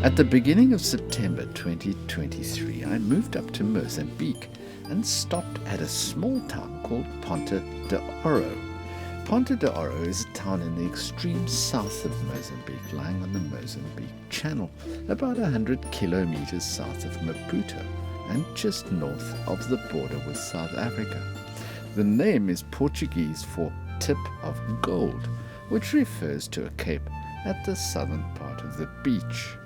At the beginning of September 2023, I moved up to Mozambique and stopped at a small town called Ponta de Ouro. Ponta de Ouro is a town in the extreme south of Mozambique, lying on the Mozambique Channel, about 100 kilometers south of Maputo and just north of the border with South Africa. The name is Portuguese for tip of gold, which refers to a cape at the southern part of the beach.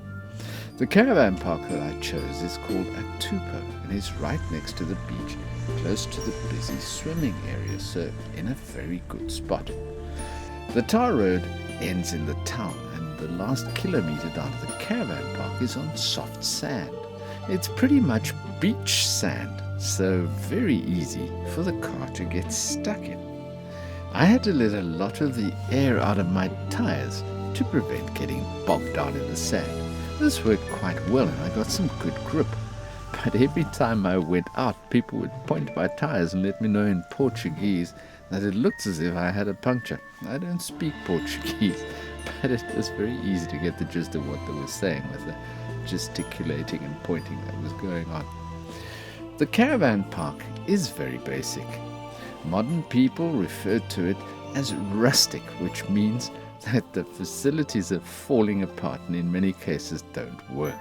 The caravan park that I chose is called Actupo and is right next to the beach, close to the busy swimming area, so in a very good spot. The tar road ends in the town, and the last kilometre down to the caravan park is on soft sand. It's pretty much beach sand, so very easy for the car to get stuck in. I had to let a lot of the air out of my tyres to prevent getting bogged down in the sand. This worked quite well and I got some good grip. But every time I went out, people would point my tyres and let me know in Portuguese that it looked as if I had a puncture. I don't speak Portuguese, but it was very easy to get the gist of what they were saying with the gesticulating and pointing that was going on. The caravan park is very basic. Modern people refer to it as rustic, which means that the facilities are falling apart and in many cases don't work.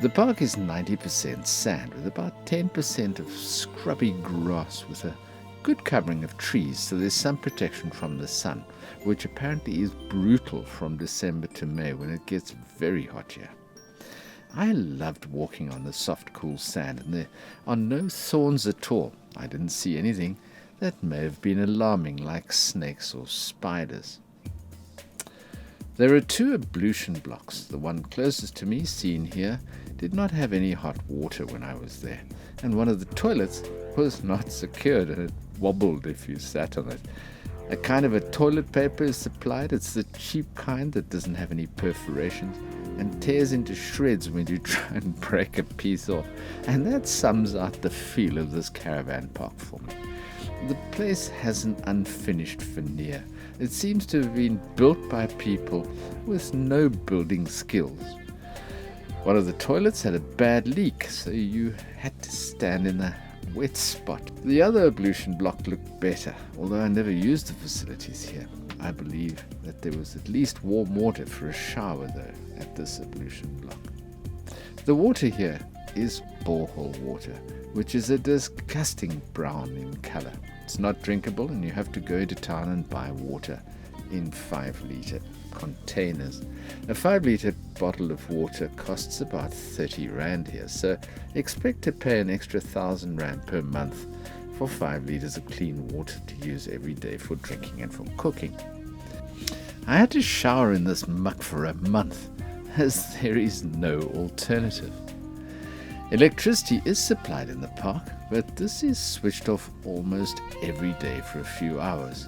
The park is 90% sand with about 10% of scrubby grass with a good covering of trees, so there's some protection from the sun, which apparently is brutal from December to May when it gets very hot here. I loved walking on the soft, cool sand, and there are no thorns at all. I didn't see anything that may have been alarming, like snakes or spiders. There are two ablution blocks. The one closest to me, seen here, did not have any hot water when I was there, and one of the toilets was not secured and it wobbled if you sat on it. A kind of a toilet paper is supplied. It's the cheap kind that doesn't have any perforations and tears into shreds when you try and break a piece off, and that sums out the feel of this caravan park for me. The place has an unfinished veneer. It seems to have been built by people with no building skills. One of the toilets had a bad leak, so you had to stand in a wet spot. The other ablution block looked better, although I never used the facilities here. I believe that there was at least warm water for a shower, though, at this ablution block. The water here is borehole water, which is a disgusting brown in color. It's not drinkable and you have to go to town and buy water in 5-litre containers. A 5-litre bottle of water costs about 30 Rand here, so expect to pay an extra 1,000 Rand per month for 5 litres of clean water to use every day for drinking and for cooking. I had to shower in this muck for a month, as there is no alternative. Electricity is supplied in the park, but this is switched off almost every day for a few hours.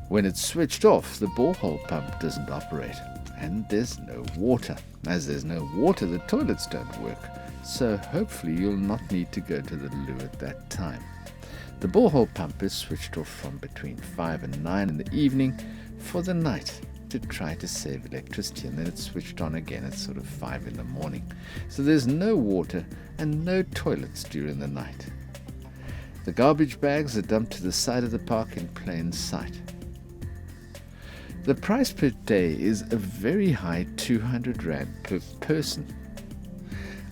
When it's switched off, the borehole pump doesn't operate, and there's no water. As there's no water, the toilets don't work, so hopefully you'll not need to go to the loo at that time. The borehole pump is switched off from between 5 and 9 in the evening for the night to try to save electricity, and then it's switched on again at sort of 5 in the morning. So there's no water and no toilets during the night. The garbage bags are dumped to the side of the park in plain sight. The price per day is a very high 200 Rand per person.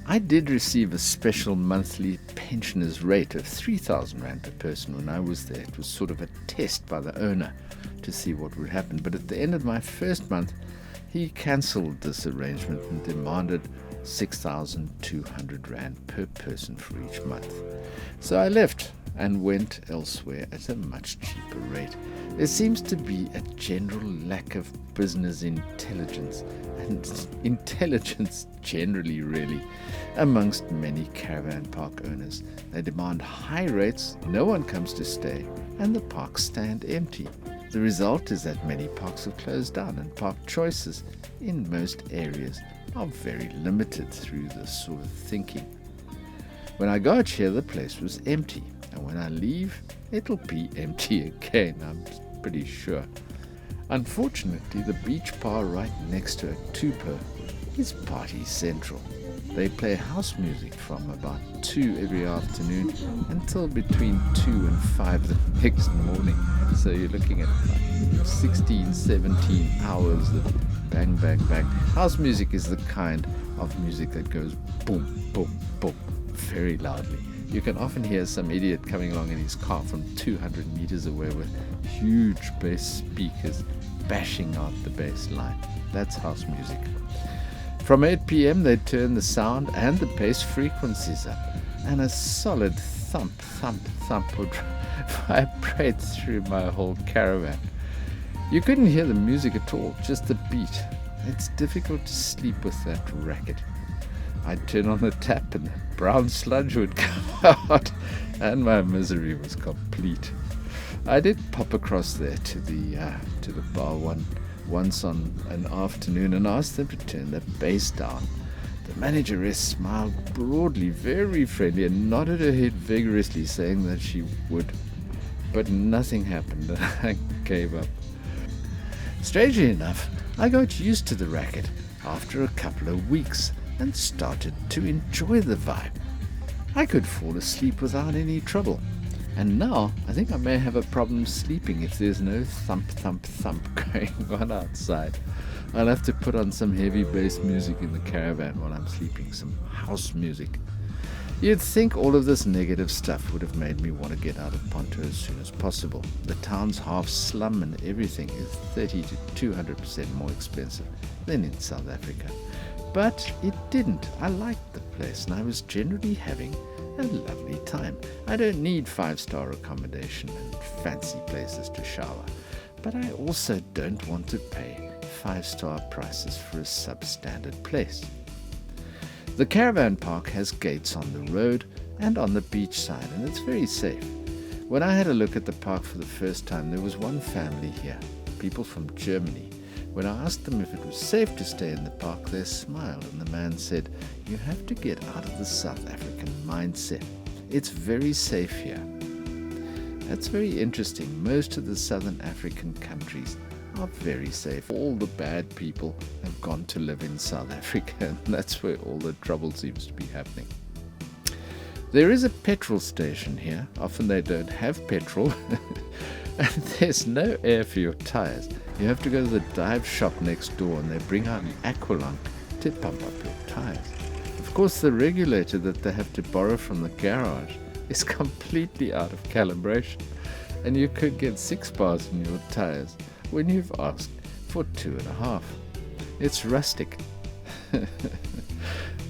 I did receive a special monthly pensioner's rate of 3,000 Rand per person when I was there. It was sort of a test by the owner to see what would happen. But at the end of my first month, he cancelled this arrangement and demanded 6,200 Rand per person for each month. So I left and went elsewhere at a much cheaper rate. There seems to be a general lack of business intelligence, and intelligence generally really, amongst many caravan park owners. They demand high rates, no one comes to stay, and the parks stand empty. The result is that many parks have closed down, and park choices in most areas are very limited through this sort of thinking. When I got here, the place was empty, and when I leave, it'll be empty again, I'm pretty sure. Unfortunately, the beach bar right next to Actupo is party central. They play house music from about 2 every afternoon until between 2 and 5 the next morning. So you're looking at like 16, 17 hours of bang, bang, bang. House music is the kind of music that goes boom, boom, boom, very loudly. You can often hear some idiot coming along in his car from 200 meters away with huge bass speakers bashing out the bass line. That's house music. From 8 p.m. they turn the sound and the bass frequencies up, and a solid thump, thump, thump would vibrate through my whole caravan. You couldn't hear the music at all, just the beat. It's difficult to sleep with that racket. I'd turn on the tap and the brown sludge would come out, and my misery was complete. I did pop across there to the bar once on an afternoon and asked them to turn the bass down. The manageress smiled broadly, very friendly, and nodded her head vigorously, saying that she would. But nothing happened, and I gave up. Strangely enough, I got used to the racket after a couple of weeks and started to enjoy the vibe. I could fall asleep without any trouble. And now I think I may have a problem sleeping if there's no thump, thump, thump going on outside. I'll have to put on some heavy bass music in the caravan while I'm sleeping, some house music. You'd think all of this negative stuff would have made me want to get out of Ponto as soon as possible. The town's half slum and everything is 30 to 200% more expensive than in South Africa. But it didn't. I liked the place and I was generally having a lovely time. I don't need 5-star accommodation and fancy places to shower, but I also don't want to pay 5-star prices for a substandard place. The caravan park has gates on the road and on the beach side, and it's very safe. When I had a look at the park for the first time, there was one family here, people from Germany. When I asked them if it was safe to stay in the park, they smiled, and the man said, "You have to get out of the South African mindset. It's very safe here." That's very interesting. Most of the Southern African countries are very safe. All the bad people have gone to live in South Africa, and that's where all the trouble seems to be happening. There is a petrol station here. Often they don't have petrol, and there's no air for your tires. You have to go to the dive shop next door, and they bring out an aqualung to pump up your tires. Of course, the regulator that they have to borrow from the garage is completely out of calibration, and you could get 6 bars in your tires when you've asked for 2.5. It's rustic.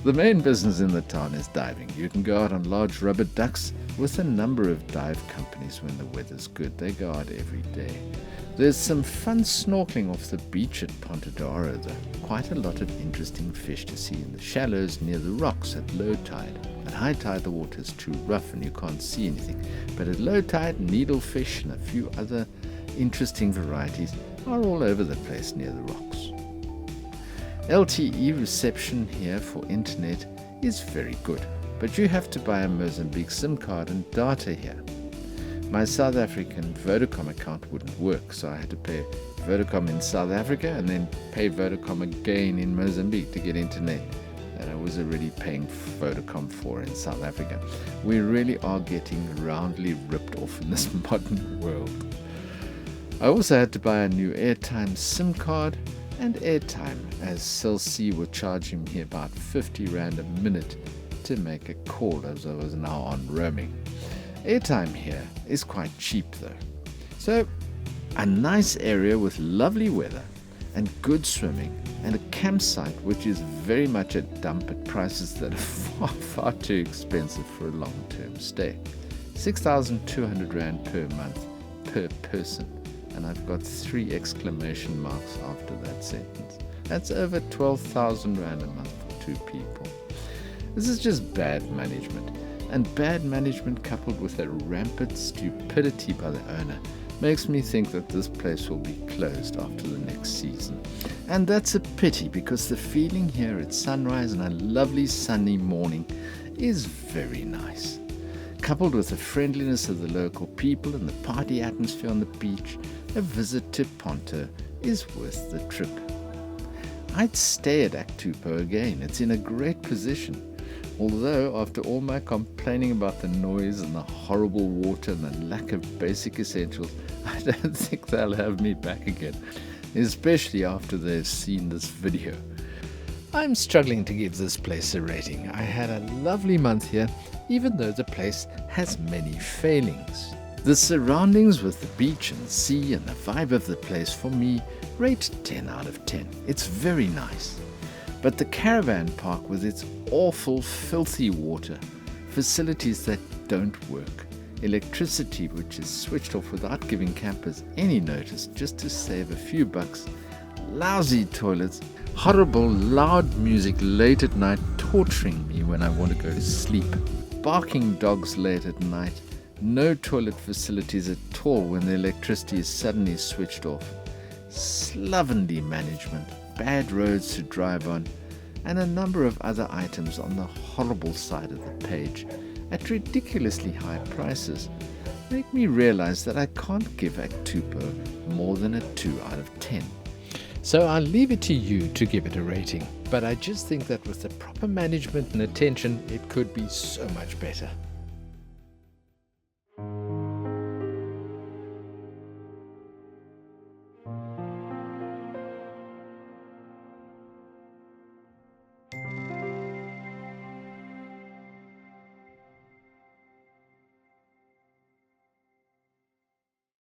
The main business in the town is diving. You can go out on large rubber ducks with a number of dive companies when the weather's good. They go out every day. There's some fun snorkeling off the beach at Ponta de Ouro, though. Quite a lot of interesting fish to see in the shallows near the rocks at low tide. At high tide the water's too rough and you can't see anything, but at low tide needlefish and a few other interesting varieties are all over the place near the rocks. LTE reception here for internet is very good, but you have to buy a Mozambique SIM card and data here. My South African Vodacom account wouldn't work, so I had to pay Vodacom in South Africa and then pay Vodacom again in Mozambique to get internet that I was already paying Vodacom for in South Africa. We really are getting roundly ripped off in this modern world. I also had to buy a new airtime SIM card and airtime, as Cell C were charging me about 50 Rand a minute to make a call, as I was now on roaming. Airtime here is quite cheap though. So, a nice area with lovely weather and good swimming, and a campsite which is very much a dump at prices that are far too expensive for a long-term stay. 6,200 Rand per month per person. And I've got 3 exclamation marks after that sentence. That's over 12,000 Rand a month for 2 people. This is just bad management. And bad management coupled with a rampant stupidity by the owner makes me think that this place will be closed after the next season. And that's a pity, because the feeling here at sunrise and a lovely sunny morning is very nice. Coupled with the friendliness of the local people and the party atmosphere on the beach, a visit to Ponta is worth the trip. I'd stay at Actupo again. It's in a great position. Although, after all my complaining about the noise and the horrible water and the lack of basic essentials, I don't think they'll have me back again, especially after they've seen this video. I'm struggling to give this place a rating. I had a lovely month here, even though the place has many failings. The surroundings with the beach and sea and the vibe of the place for me rate 10 out of 10. It's very nice. But the caravan park with its awful, filthy water, facilities that don't work, electricity which is switched off without giving campers any notice just to save a few bucks, lousy toilets, horrible loud music late at night torturing me when I want to go to sleep, barking dogs late at night, no toilet facilities at all when the electricity is suddenly switched off, slovenly management, bad roads to drive on, and a number of other items on the horrible side of the page at ridiculously high prices make me realize that I can't give Actupo more than a 2 out of 10. So I'll leave it to you to give it a rating, but I just think that with the proper management and attention, it could be so much better.